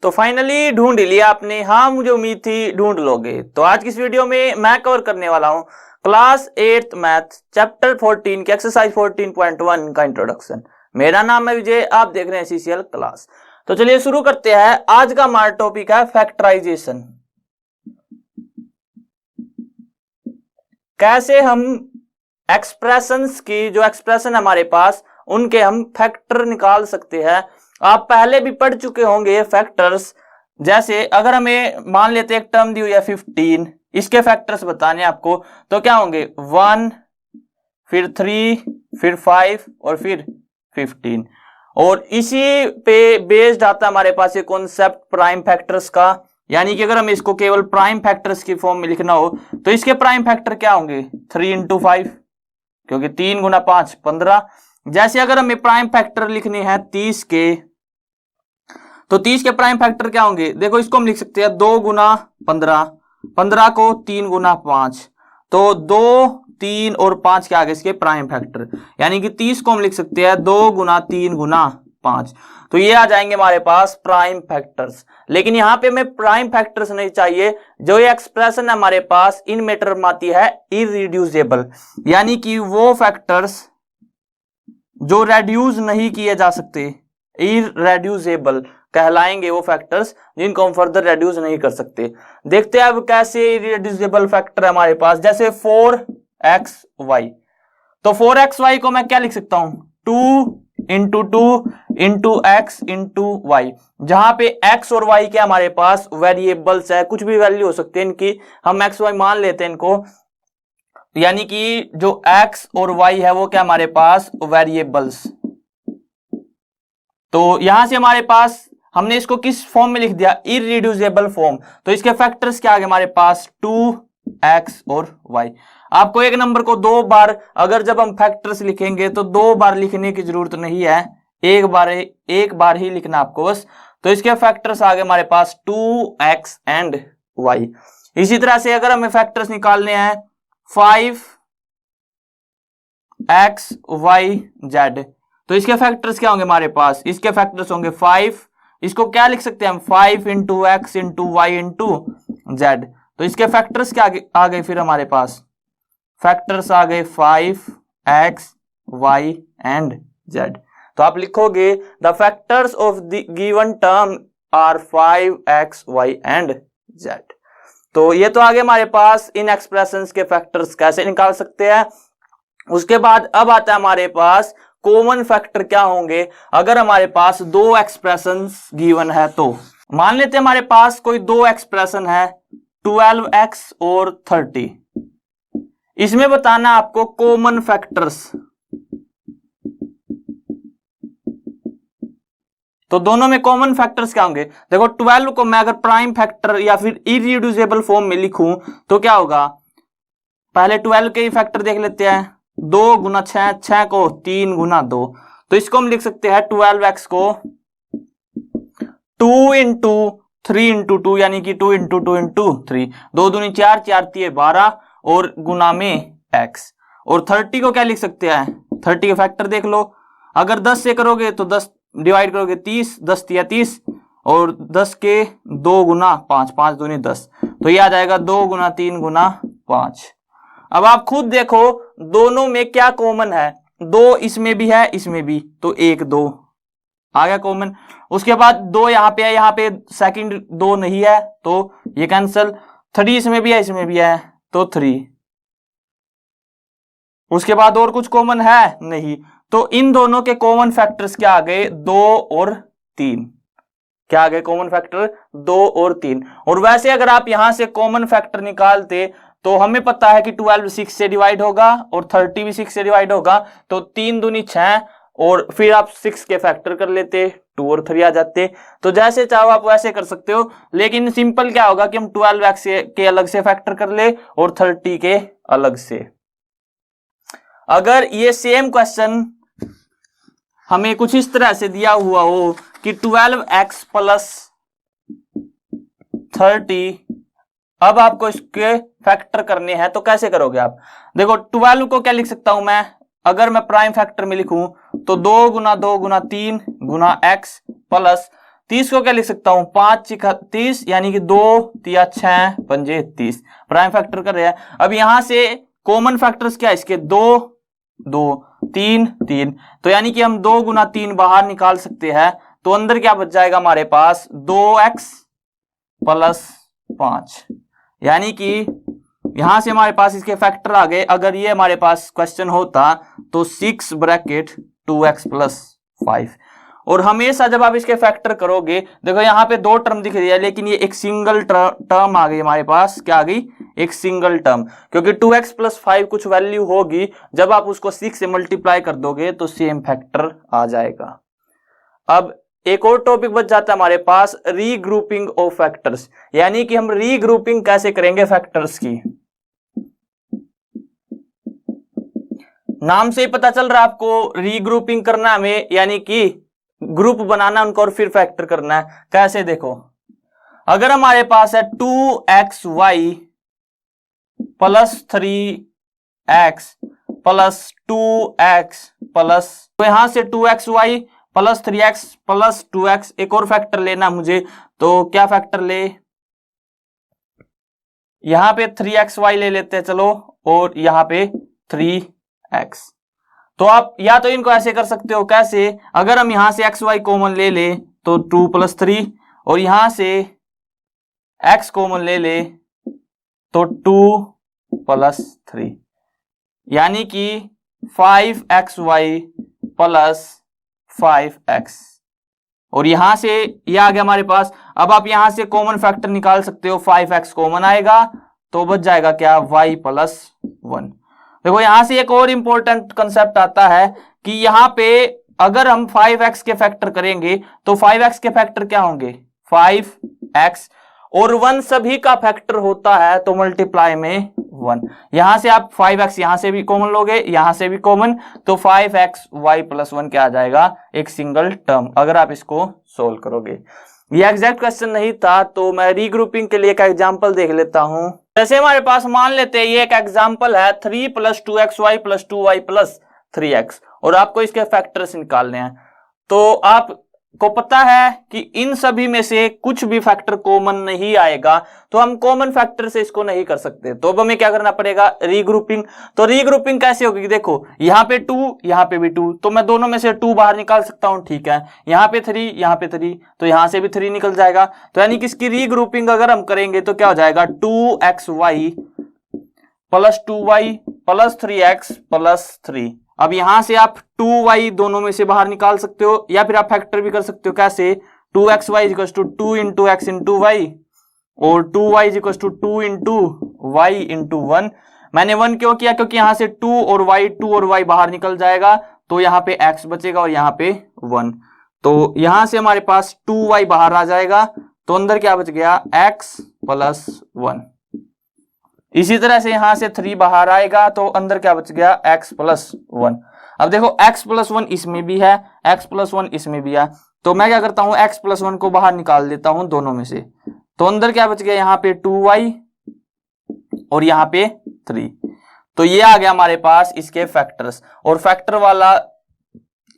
तो फाइनली ढूंढ लिया आपने। हाँ, मुझे उम्मीद थी ढूंढ लोगे। तो आज की इस वीडियो में मैं कवर करने वाला हूं क्लास 8th मैथ चैप्टर 14 के एक्सरसाइज 14.1 का इंट्रोडक्शन। मेरा नाम है विजय, आप देख रहे हैं सीसीएल क्लास। तो चलिए शुरू करते हैं। आज का हमारा टॉपिक है फैक्टराइजेशन। कैसे हम एक्सप्रेशंस की, जो एक्सप्रेशन हमारे पास, उनके हम फैक्टर निकाल सकते हैं। आप पहले भी पढ़ चुके होंगे फैक्टर्स। जैसे अगर हमें मान लेते एक टर्म दी हुई है 15, इसके फैक्टर्स बताने आपको, तो क्या होंगे 1, फिर 3, फिर 5 और फिर 15। और इसी पे बेस्ड आता है हमारे पास ये कॉन्सेप्ट प्राइम फैक्टर्स का। यानी कि अगर हमें इसको केवल प्राइम फैक्टर्स की फॉर्म में लिखना हो तो इसके प्राइम फैक्टर क्या होंगे 3 into 5, क्योंकि 3 गुना 5 15। जैसे अगर हमें प्राइम फैक्टर लिखने हैं 30 के, तो 30 के प्राइम फैक्टर क्या होंगे, देखो इसको हम लिख सकते हैं 2 गुना 15, 15 को 3 गुना 5, तो 2, 3 और 5 के आगे इसके प्राइम फैक्टर। यानी कि 30 को हम लिख सकते हैं 2 गुना 3 गुना 5, तो ये आ जाएंगे हमारे पास प्राइम फैक्टर्स। लेकिन यहाँ पे हमें प्राइम फैक्टर्स नहीं चाहिए। जो ये एक्सप्रेशन है हमारे पास, इन टर्म आती है इररिड्यूसिबल, यानी कि वो फैक्टर्स जो रेड्यूस नहीं किए जा सकते, इररेड्यूसेबल कहलाएंगे वो फैक्टर्स जिनको हम फर्दर रेड्यूस नहीं कर सकते। देखते हैं अब कैसे इररेड्यूसेबल फैक्टर है हमारे पास। जैसे 4xy, तो 4xy को मैं क्या लिख सकता हूं 2 into 2 into x into y, जहां पे x और y के हमारे पास वेरिएबल्स है, कुछ भी वैल्यू हो सकती है इनकी, हम x y मान लेते हैं इनको। यानी कि जो x और y है वो क्या हमारे पास वेरिएबल्स। तो यहां से हमारे पास हमने इसको किस फॉर्म में लिख दिया, इररिड्यूसेबल फॉर्म। तो इसके फैक्टर्स क्या आ गए हमारे पास 2x और y। आपको एक नंबर को 2 बार, अगर जब हम फैक्टर्स लिखेंगे तो 2 बार लिखने की जरूरत नहीं है, एक बार ही लिखना आपको बस। तो इसके फैक्टर्स आ गए हमारे पास 2x एंड y। इसी तरह से अगर हमें फैक्टर्स निकालने हैं 5x y z, तो इसके फैक्टर्स क्या होंगे हमारे पास, इसके फैक्टर्स होंगे 5, इसको क्या लिख सकते हैं हम 5 into x into y into z। तो इसके फैक्टर्स क्या आ गए फिर हमारे पास, फैक्टर्स आ गए 5x y एंड z। तो आप लिखोगे the factors of the given term are 5x y and z। तो ये तो आगे हमारे पास इन एक्सप्रेशंस के फैक्टर्स कैसे निकाल सकते हैं। उसके बाद अब आता है हमारे पास कॉमन फैक्टर क्या होंगे अगर हमारे पास 2 एक्सप्रेशंस गिवन है। तो मान लेते हैं हमारे पास कोई 2 एक्सप्रेशन है 12x और 30। इसमें बताना आपको कॉमन फैक्टर्स। तो दोनों में कॉमन फैक्टर्स क्या होंगे, देखो 12 को मैं अगर प्राइम फैक्टर या फिर इररिड्यूसेबल फॉर्म में लिखूं तो क्या होगा, पहले 12 के ही फैक्टर देख लेते हैं। 2 गुना 6, 6 को 3 गुना 2, तो इसको हम लिख सकते हैं 12x को 2 into 3 into 2, यानी कि 2 into 2 into 3, 2 दूनी 4, 4 3 12 और गुना में x। और 30 को क्या लिख सकते हैं, 30 के फैक्टर देख लो। अगर 10 से करोगे तो 10 डिवाइड करोगे 30, 10 3 30, और 10 के 2 गुना 5, 5 दूनी 10, तो ये आ जाएगा 2 गुना 3 गुना 5। अब आप खुद देखो दोनों में क्या कॉमन है, 2 इसमें भी है इसमें भी, तो 1 2 आ गया कॉमन। उसके बाद 2 यहाँ पे है, यहाँ पे सेकंड 2 नहीं है तो ये कैंसिल। 3 इसमें भी है इसमें भी है तो 3। उसके बाद और कुछ कॉमन है नहीं, तो इन दोनों के कॉमन फैक्टर्स क्या आ गए 2 और 3। क्या आ गए कॉमन फैक्टर 2 और 3। और वैसे अगर आप यहां से कॉमन फैक्टर निकालते तो हमें पता है कि 12 6 से डिवाइड होगा और 30 भी 6 से डिवाइड होगा, तो 3 दूनी 6, और फिर आप 6 के फैक्टर कर लेते, 2 और 3 आ जाते। तो जैसे चाहो आप वैसे कर सकते हो, लेकिन सिंपल क्या होगा कि हम 12x के अलग से फैक्टर कर ले और 30 के अलग से। अगर ये सेम क्वेश्चन हमें कुछ इस तरह से दिया हुआ हो कि 12x प्लस 30, अब आपको इसके फैक्टर करने हैं, तो कैसे करोगे आप, देखो 12 को क्या लिख सकता हूं मैं, अगर मैं प्राइम फैक्टर में लिखूं तो 2 गुना 2 गुना 3 गुना x प्लस 30 को क्या लिख सकता हूं, 5 6 30 यानी कि 2 3 6 पंजे 30, प्राइम फैक्टर कर रहे हैं। अब यहां से कॉमन फैक्टर्स क्या है इसके, 2 2 3 3, तो यानी कि हम 2 गुना 3 बाहर निकाल सकते हैं। तो अंदर क्या बच जाएगा हमारे पास, 2x प्लस 5, यानी कि यहां से हमारे पास इसके फैक्टर आ गए। अगर ये हमारे पास क्वेश्चन होता तो 6 ब्रैकेट 2x प्लस 5, और हमेशा जब आप इसके फैक्टर करोगे, देखो यहाँ पे 2 टर्म दिख रही है लेकिन ये एक सिंगल टर्म आ गई हमारे पास, क्या आ गई, एक सिंगल टर्म, क्योंकि 2x प्लस 5 कुछ वैल्यू होगी, जब आप उसको 6 से मल्टीप्लाई कर दोगे तो सेम फैक्टर आ जाएगा। अब एक और टॉपिक बच जाता है हमारे पास, रीग्रुपिंग ऑफ फैक्टर्स, यानी कि हम रीग्रुपिंग कैसे करेंगे फैक्टर्स की। नाम से ही पता चल रहा है आपको, रीग्रुपिंग करना हमें, यानी कि ग्रुप बनाना उनको और फिर फैक्टर करना है। कैसे, देखो अगर हमारे पास है 2xy plus 3x plus 2x plus, तो यहां से 2xy plus 3x plus 2x, एक और फैक्टर लेना मुझे, तो क्या फैक्टर ले, यहां पे 3xy ले लेते हैं चलो, और यहां पे 3x। तो आप या तो इनको ऐसे कर सकते हो, कैसे, अगर हम यहां से xy कॉमन ले ले तो 2 प्लस 3, और यहां से x कॉमन ले ले तो 2 प्लस 3, यानी कि 5xy प्लस 5x, और यहां से ये आ गया हमारे पास। अब आप यहां से कॉमन फैक्टर निकाल सकते हो, 5x कॉमन आएगा तो बच जाएगा क्या, y प्लस 1। देखो यहां से एक और इंपॉर्टेंट कंसेप्ट आता है कि यहां पे अगर हम 5x के फैक्टर करेंगे तो 5x के फैक्टर क्या होंगे, 5x, और 1 सभी का फैक्टर होता है तो मल्टीप्लाई में 1। यहां से आप 5x यहां से भी कॉमन लोगे, यहां से भी कॉमन, तो 5x y प्लस 1 क्या आ जाएगा, एक सिंगल टर्म, अगर आप इसको सोल्व करोगे। ये एग्जैक्ट क्वेश्चन नहीं था तो मैं रीग्रुपिंग के लिए एक एग्जांपल देख लेता हूं। जैसे हमारे पास मान लेते हैं ये एक एग्जांपल है 3 plus 2xy plus 2y plus 3x, और आपको इसके फैक्टर्स निकालने हैं। तो आपको पता है कि इन सभी में से कुछ भी फैक्टर कॉमन नहीं आएगा, तो हम कॉमन फैक्टर से इसको नहीं कर सकते, तो अब हमें क्या करना पड़ेगा, रीग्रुपिंग। तो रीग्रुपिंग कैसे होगी, देखो यहाँ पे 2 यहाँ पे भी 2, तो मैं दोनों में से 2 बाहर निकाल सकता हूं, ठीक है, यहाँ पे 3 यहाँ पे 3, तो यहां से भी 3 निकल जाएगा। तो यानी कि इसकी रीग्रुपिंग अगर हम करेंगे तो क्या हो जाएगा, 2xy plus 2y plus 3x plus 3। अब यहां से आप 2y दोनों में से बाहर निकाल सकते हो, या फिर आप फैक्टर भी कर सकते हो, कैसे, 2xy equals to 2 into x into y, और 2y equals to 2 into y into 1। मैंने 1 क्यों किया, क्योंकि यहां से 2 और y बाहर निकल जाएगा, तो यहां पे x बचेगा और यहां पे 1, तो यहां से हमारे पास 2y बाहर आ जाएगा, तो अंदर क्या बच गया, x प्लस 1। इसी तरह से यहां से 3 बाहर आएगा, तो अंदर क्या बच गया, x प्लस 1। अब देखो x प्लस 1 इसमें भी है, x प्लस 1 इसमें भी है, तो मैं क्या करता हूं, x प्लस 1 को बाहर निकाल देता हूं दोनों में से, तो अंदर क्या बच गया, यहाँ पे 2y और यहाँ पे 3। तो ये आ गया हमारे पास इसके फैक्टर्स, और फैक्टर वाला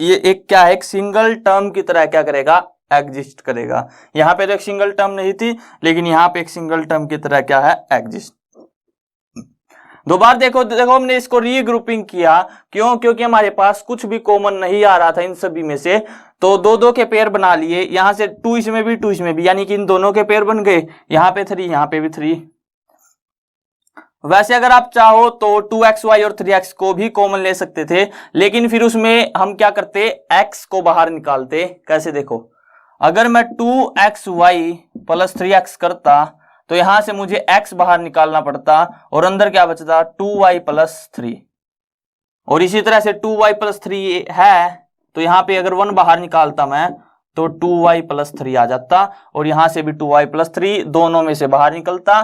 ये एक क्या है, एक सिंगल टर्म की तरह क्या करेगा, एग्जिस्ट करेगा। यहाँ पे तो एक सिंगल टर्म नहीं थी, लेकिन यहाँ पे एक सिंगल टर्म की तरह क्या है, एग्जिस्ट। दो बार देखो हमने इसको रीग्रुपिंग किया, क्यों, क्योंकि हमारे पास कुछ भी कॉमन नहीं आ रहा था इन सभी में से, तो 2-2 के पेयर बना लिए, यहां से 2 इसमें भी 2 इसमें भी, यानी कि इन दोनों के पेयर बन गए, यहाँ पे 3 यहाँ पे भी 3। वैसे अगर आप चाहो तो 2xy और 3x को भी कॉमन ले सकते थे, लेकिन फिर उसमें हम क्या करते, x को बाहर निकालते। कैसे, देखो अगर मैं 2xy प्लस 3x करता तो यहां से मुझे x बाहर निकालना पड़ता, और अंदर क्या बचता, 2y प्लस 3, और इसी तरह से 2y प्लस 3 है, तो यहां पे अगर 1 बाहर निकालता मैं तो 2y प्लस 3 आ जाता, और यहां से भी 2y प्लस 3 दोनों में से बाहर निकलता।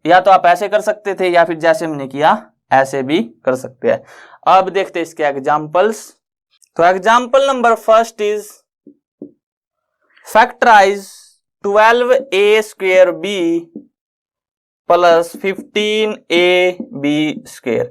या तो आप ऐसे कर सकते थे, या फिर जैसे हमने किया ऐसे भी कर सकते हैं। अब देखते हैं इसके एग्जांपल्स। तो example number first is factorise 12a square b plus 15ab square.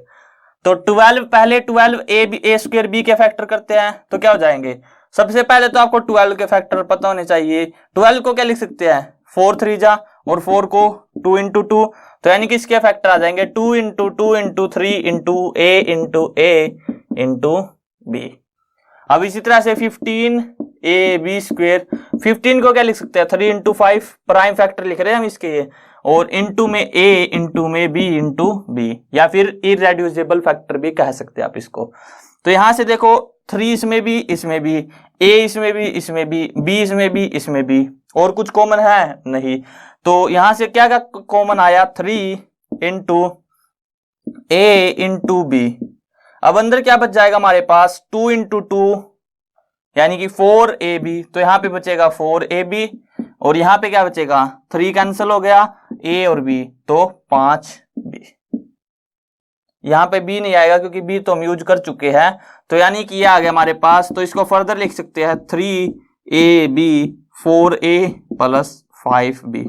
तो 12 पहले 12a स्क्वायर b के फैक्टर करते हैं, तो क्या हो जाएंगे, सबसे पहले तो आपको 12 के फैक्टर पता होने चाहिए। 12 को क्या लिख सकते हैं, 4 3 जा, और 4 को 2 इंटू 2, तो यानी कि इसके फैक्टर आ जाएंगे 2 इंटू 2 इंटू 3 इंटू ए इंटू बी। अब इसी तरह से 15 ए बी स्क्वेयर, 15 को क्या लिख सकते हैं, 3 इंटू 5, प्राइम फैक्टर लिख रहे हैं हम इसके, और इंटू में ए इंटू में बी इंटू बी, या फिर इरेड्यूसिबल फैक्टर भी कह सकते हैं आप इसको। तो यहां से देखो 3 इसमें भी, इसमें भी, ए इसमें भी, इसमें भी, बी इसमें भी, इसमें भी, और कुछ कॉमन है नहीं। तो यहां से क्या कॉमन आया, 3 इंटू ए इंटू बी। अब अंदर क्या बच जाएगा हमारे पास, 2 इंटू 2 यानी कि 4ab, तो यहां पे बचेगा 4ab, और यहां पे क्या बचेगा, 3 कैंसिल हो गया, a और b, तो 5b। यहां पे b नहीं आएगा क्योंकि b तो हम यूज कर चुके हैं, तो यानी कि ये आ गया हमारे पास। तो इसको फर्दर लिख सकते हैं 3ab 4a प्लस 5b।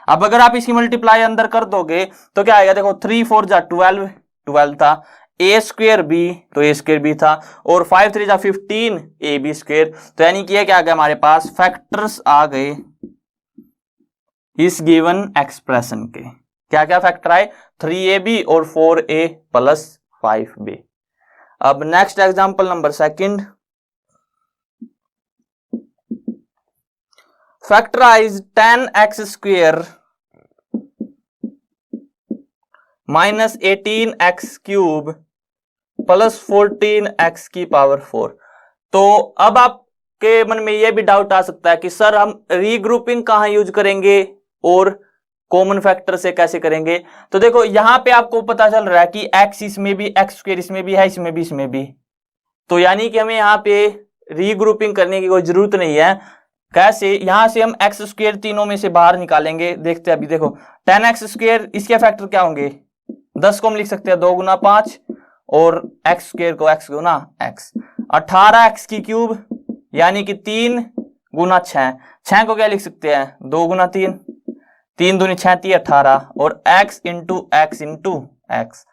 अब अगर आप इसकी मल्टीप्लाई अंदर कर दोगे तो क्या आएगा, देखो 3 4 जा 12, 12 था, ए स्क्वेयर बी, तो ए स्क्वेयर बी था, और 5 3 जा 15 ए बी स्क्वेयर, तो यानी कि ये क्या आ गया हमारे पास, फैक्टर्स आ गए इस गिवन एक्सप्रेशन के। क्या क्या फैक्टर आए, 3ab और 4a प्लस 5b। अब next example number 2, factorise 10x square minus 18x cube plus 14x की पावर 4। तो अब आपके मन में यह भी डाउट आ सकता है कि सर हम रीग्रुपिंग कहां यूज करेंगे और कॉमन फैक्टर से कैसे करेंगे। तो देखो यहां पे आपको पता चल रहा है कि x इसमें भी, x स्क्वायर इसमें भी है, इसमें भी, इसमें भी, तो यानी कि हमें यहाँ पे रीग्रुपिंग करने की कोई जरूरत नहीं है। कैसे, यहां से हम x स्क्वायर तीनों में से बाहर निकालेंगे, देखते हैं अभी। देखो 10x स्क्वायर, इसके फैक्टर क्या होंगे, 10 को हम लिख सकते हैं 2 गुना 5, और x स्क्वायर को x गुना x, 18x की क्यूब यानी कि 3 गुना 6, 6 को क्या लिख सकते हैं 2 गुना 3, 3 दूनी 6 3 18, और x into x into x,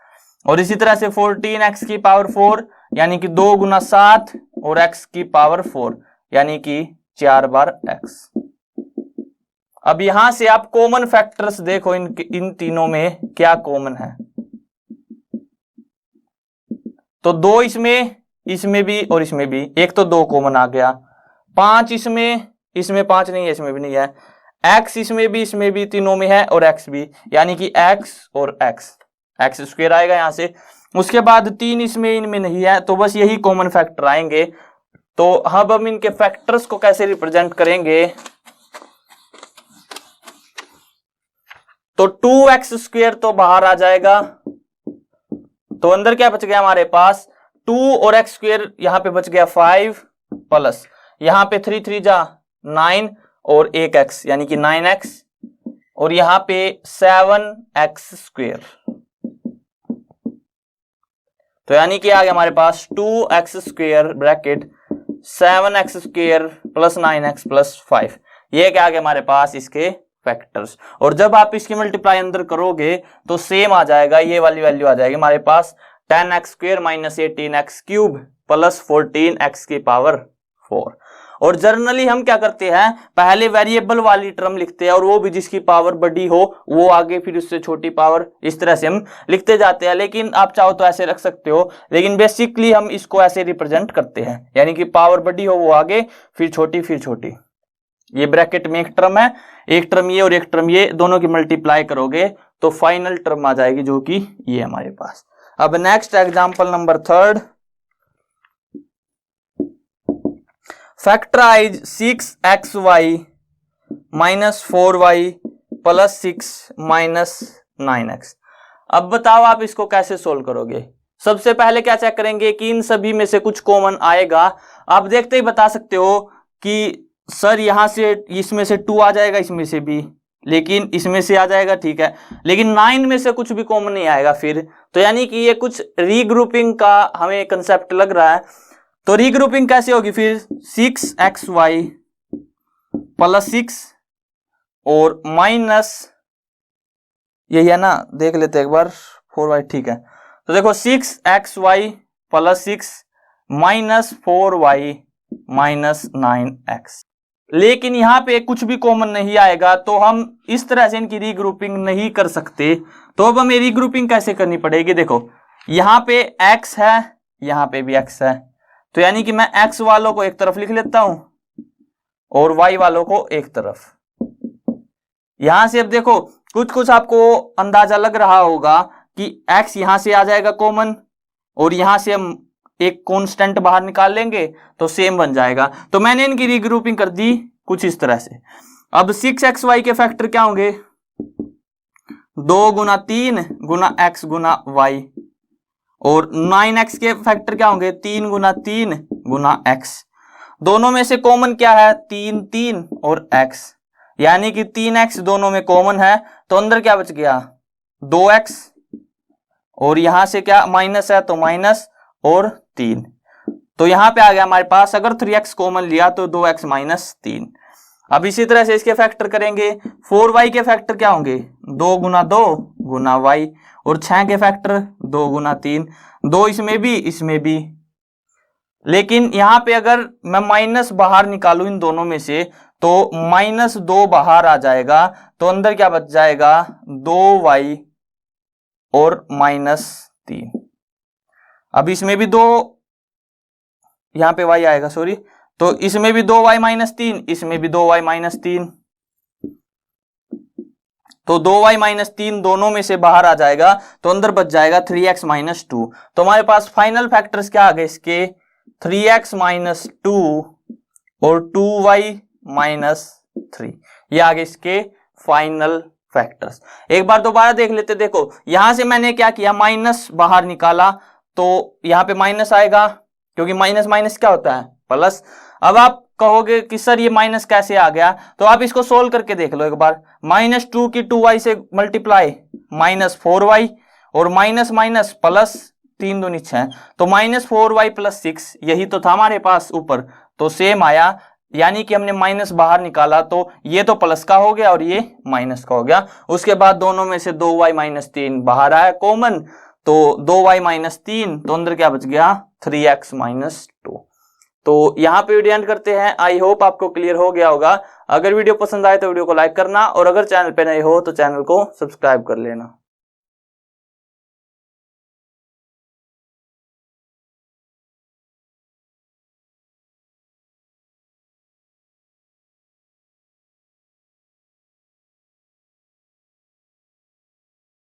और इसी तरह से 14x की पावर 4 यानी कि 2 गुना 7 और x की पावर 4 यानी कि 4 बार x। अब यहां से आप कॉमन फैक्टर्स देखो, इन तीनों में क्या कॉमन है। तो 2 इसमें, इसमें भी और इसमें भी, एक तो 2 कॉमन आ गया, 5 इसमें, इसमें 5 नहीं है, इसमें भी नहीं है, x इसमें भी, तीनों में है, और x भी, यानी कि x और x स्क्वायर आएगा यहां से। उसके बाद 3 इसमें, इनमें नहीं है, तो बस यही कॉमन फैक्टर आएंगे। तो अब हम इनके फैक्टर्स को कैसे रिप्रेजेंट करेंगे, तो 2x स्क्वायर तो बाहर आ जाएगा, तो अंदर क्या बच गया हमारे पास, 2 और x स्क्वायर, यहां पे बच गया 5 प्लस, यहां पे 3 3 जा 9 और 1x यानी कि 9x, और यहां पे 7x स्क्वायर, तो यानी कि आ गया हमारे पास 2x square bracket 7x square plus 9x plus 5। ये क्या आ गया हमारे पास इसके फैक्टर्स। और जब आप इसकी मल्टीप्लाई अंदर करोगे तो सेम आ जाएगा, ये वाली वैल्यू आ जाएगी हमारे पास 10x square minus 18x cube plus 14x की पावर 4। और जनरली हम क्या करते हैं, पहले वेरिएबल वाली टर्म लिखते हैं, और वो भी जिसकी पावर बड़ी हो वो आगे, फिर उससे छोटी पावर, इस तरह से हम लिखते जाते हैं। लेकिन आप चाहो तो ऐसे रख सकते हो, लेकिन बेसिकली हम इसको ऐसे रिप्रेजेंट करते हैं, यानी कि पावर बड़ी हो वो आगे, फिर छोटी, फिर छोटी। ये ब्रैकेट में एक टर्म है, एक टर्म ये और एक टर्म ये, दोनों की मल्टीप्लाई करोगे तो फाइनल टर्म आ जाएगी जो कि ये हमारे पास। अब next example number 3, factorise 6xy minus 4y plus 6 minus 9x। अब बताओ आप इसको कैसे सोल्व करोगे। सबसे पहले क्या चेक करेंगे कि इन सभी में से कुछ कॉमन आएगा। आप देखते ही बता सकते हो कि सर यहां से, इसमें से 2 आ जाएगा, इसमें से भी, लेकिन इसमें से आ जाएगा, ठीक है, लेकिन 9 में से कुछ भी कॉमन नहीं आएगा फिर, तो यानी कि ये कुछ रीग्रुपिंग का हमें कंसेप्ट लग रहा है। तो रीग्रुपिंग कैसे होगी फिर, 6xy प्लस 6 और माइनस, यही है ना, देख लेते हैं एक बार, 4y, ठीक है। तो देखो 6xy plus 6 minus 4y -9x। लेकिन यहाँ पे कुछ भी कॉमन नहीं आएगा तो हम इस तरह से इनकी रीग्रुपिंग नहीं कर सकते। तो अब हमें रीग्रुपिंग कैसे करनी पड़ेगी? देखो यहाँ पे x है, यहाँ पे भी x है, तो यानी कि मैं x वालों को एक तरफ लिख लेता हूं और y वालों को एक तरफ। यहां से अब देखो कुछ कुछ आपको अंदाजा लग रहा होगा कि x यहां से आ जाएगा कॉमन और यहां से हम एक कांस्टेंट बाहर निकाल लेंगे तो सेम बन जाएगा। तो मैंने इनकी रीग्रुपिंग कर दी कुछ इस तरह से। अब 6xy के फैक्टर क्या होंगे? 2 गुना 3 गुना x गुना y। और 9x के फैक्टर क्या होंगे? 3 गुना 3 गुना x। दोनों में से कॉमन क्या है? 3 3 और x, यानी कि 3x दोनों में कॉमन है तो अंदर क्या बच गया? 2x, और यहां से क्या माइनस है तो माइनस और 3। तो यहां पे आ गया हमारे पास, अगर 3x कॉमन लिया तो 2x माइनस 3। अब इसी तरह से इसके फैक्टर करेंगे। 4y के फैक्टर क्या होंगे? 2 गुना 2 गुना y। और 6 के फैक्टर 2 गुना 3, 2 इसमें भी इसमें भी। लेकिन यहां पे अगर मैं माइनस बाहर निकालूं इन दोनों में से तो -2 बाहर आ जाएगा, तो अंदर क्या बच जाएगा? 2y और -3। अब इसमें भी 2, यहां पे y आएगा सॉरी, तो इसमें भी 2y -3, इसमें भी 2y -3, तो 2y -3 दोनों में से बाहर आ जाएगा तो अंदर बच जाएगा 3x -2। तो हमारे पास फाइनल फैक्टर्स क्या आ गए इसके? 3x -2 और 2y -3, ये आ गए इसके फाइनल फैक्टर्स। एक बार दोबारा देख लेते। देखो यहां से मैंने क्या किया? माइनस बाहर निकाला तो यहां पे माइनस आएगा, क्योंकि माइनस माइनस क्या होता है? प्लस। अब आप कहोगे कि सर ये माइनस कैसे आ गया? तो आप इसको सोल्व करके देख लो एक बार। -2 की 2y से मल्टीप्लाई -4y, और माइनस माइनस प्लस, 3 दूनी 6, तो -4y + 6, यही तो था हमारे पास ऊपर, तो सेम आया। यानी कि हमने माइनस बाहर निकाला तो ये तो प्लस का हो गया और ये माइनस का हो गया। उसके बाद दोनों में से 2y -3 बाहर आया कॉमन, तो 2y -3, तो अंदर क्या बच गया? 3x -2। तो यहाँ पे वीडियो एंड करते हैं। आई होप आपको क्लियर हो गया होगा। अगर वीडियो पसंद आए तो वीडियो को लाइक करना, और अगर चैनल पे नए हो तो चैनल को सब्सक्राइब कर लेना।